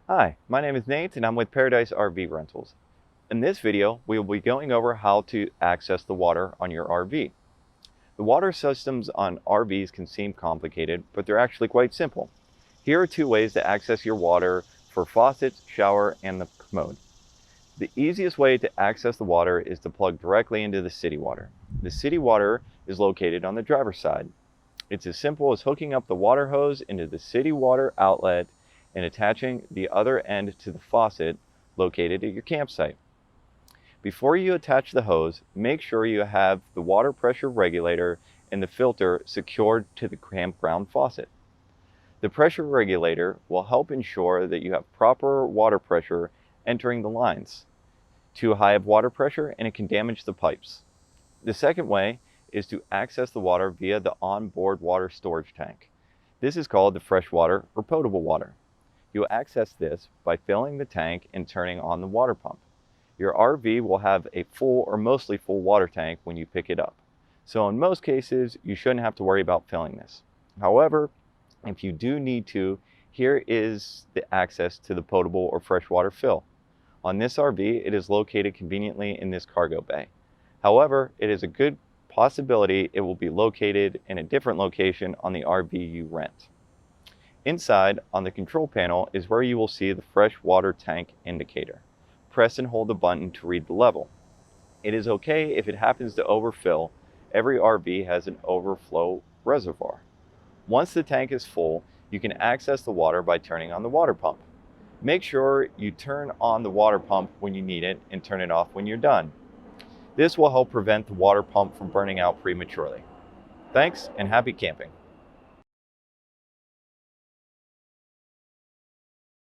Hi, my name is Nate and I'm with Paradise RV Rentals. In this video, we will be going over how to access the water on your RV. The water systems on RVs can seem complicated, but they're actually quite simple. Here are two ways to access your water for faucets, shower, and the commode. The easiest way to access the water is to plug directly into the city water. The city water is located on the driver's side. It's as simple as hooking up the water hose into the city water outlet and attaching the other end to the faucet located at your campsite. Before you attach the hose, make sure you have the water pressure regulator and the filter secured to the campground faucet. The pressure regulator will help ensure that you have proper water pressure entering the lines. Too high of water pressure and it can damage the pipes. The second way is to access the water via the onboard water storage tank. This is called the freshwater or potable water. You'll access this by filling the tank and turning on the water pump. Your RV will have a full or mostly full water tank when you pick it up. So in most cases, you shouldn't have to worry about filling this. However, if you do need to, here is the access to the potable or freshwater fill. On this RV, it is located conveniently in this cargo bay. However, it is a good possibility it will be located in a different location on the RV you rent. Inside, on the control panel, is where you will see the fresh water tank indicator. Press and hold the button to read the level. It is okay if it happens to overfill. Every RV has an overflow reservoir. Once the tank is full, you can access the water by turning on the water pump. Make sure you turn on the water pump when you need it and turn it off when you're done. This will help prevent the water pump from burning out prematurely. Thanks and happy camping.